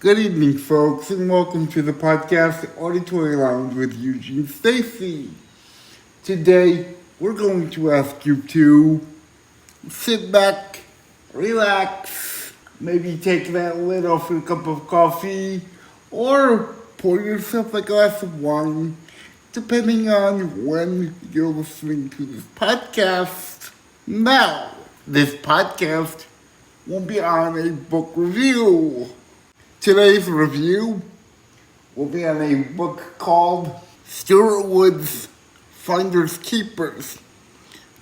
Good evening, folks, and welcome to the podcast Auditory Lounge with Eugene Stacy. Today, we're going to ask you to sit back, relax, maybe take that lid off your cup of coffee, or pour yourself a glass of wine, depending on when you're listening to this podcast. Now, this podcast will be on a book review. Today's review will be on a book called Stuart Woods Finders Keepers.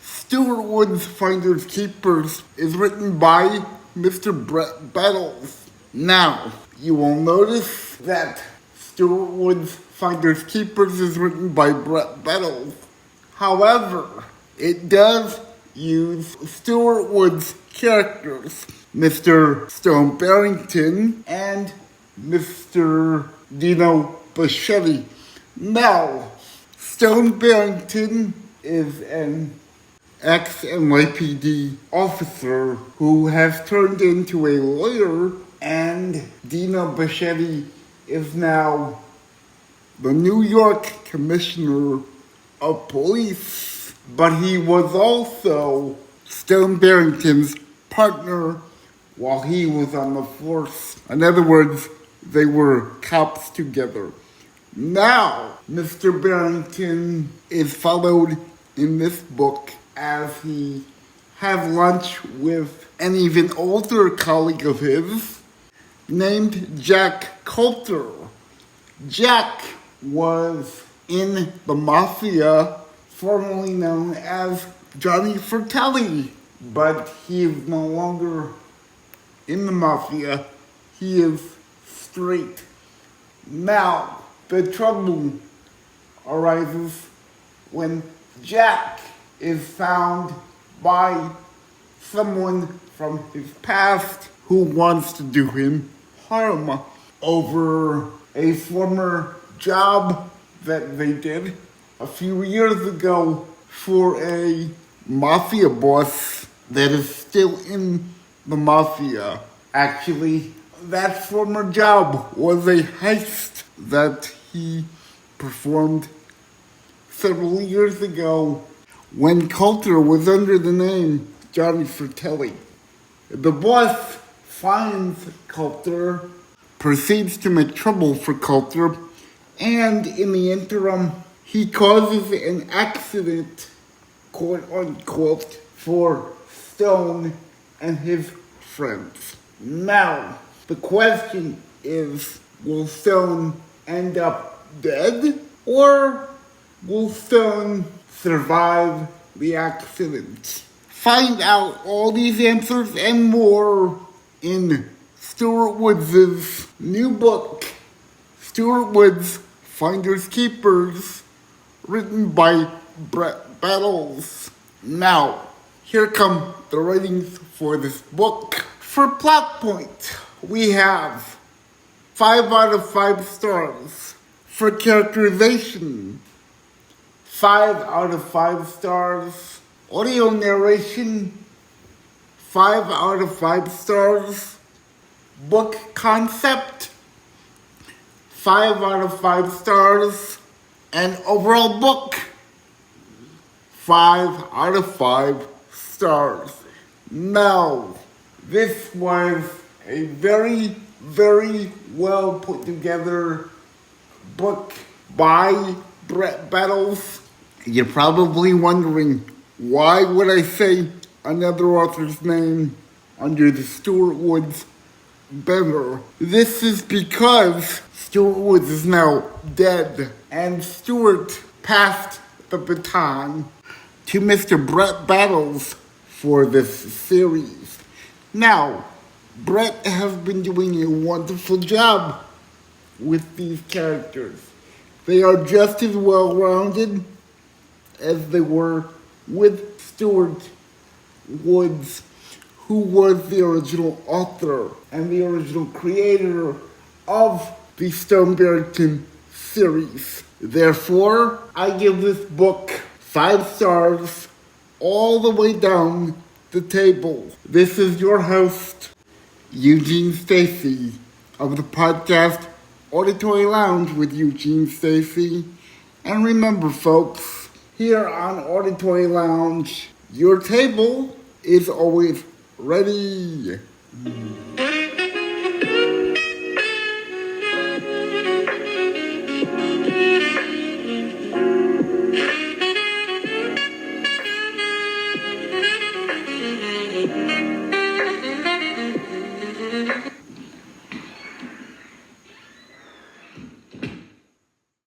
Stuart Woods Finders Keepers is written by Mr. Brett Battles. Now, you will notice that Stuart Woods Finders Keepers is written by Brett Battles. However, it does use Stuart Woods characters, Mr. Stone Barrington and Mr. Dino Bichetti. Now, Stone Barrington is an ex-NYPD officer who has turned into a lawyer, and Dino Bichetti is now the New York Commissioner of Police. But he was also Stone Barrington's partner while he was on the force. In other words, they were cops together. Now, Mr. Barrington is followed in this book as he has lunch with an even older colleague of his named Jack Coulter. Jack was in the Mafia, formerly known as Johnny Fratelli, but he is no longer in the Mafia. He is straight. Now, the trouble arises when Jack is found by someone from his past who wants to do him harm over a former job that they did a few years ago for a mafia boss that is still in the Mafia. Actually, that former job was a heist that he performed several years ago when Coulter was under the name Johnny Fratelli. The boss finds Coulter, proceeds to make trouble for Coulter, and in the interim, he causes an accident, quote unquote, for Stone and his friends. Now, the question is, will Stone end up dead, or will Stone survive the accident? Find out all these answers and more in Stuart Woods' new book, Stuart Woods Finders Keepers, written by Brett Battles. Now, here come the ratings for this book. For plot point, we have 5 out of 5 stars. For characterization, 5 out of 5 stars. Audio narration, 5 out of 5 stars. Book concept, 5 out of 5 stars. And overall book, 5 out of 5 stars. Now, this was a very, very well put together book by Brett Battles. You're probably wondering, why would I say another author's name under the Stuart Woods banner? This is because Stuart Woods is now dead, and Stuart passed the baton to Mr. Brett Battles for this series. Now, Brett has been doing a wonderful job with these characters. They are just as well-rounded as they were with Stuart Woods, who was the original author and the original creator of the Stone Barrington series. Therefore, I give this book 5 stars all the way down the table. This is your host, Eugene Stacy, of the podcast Auditory Lounge with Eugene Stacy. And remember, folks, here on Auditory Lounge, your table is always ready.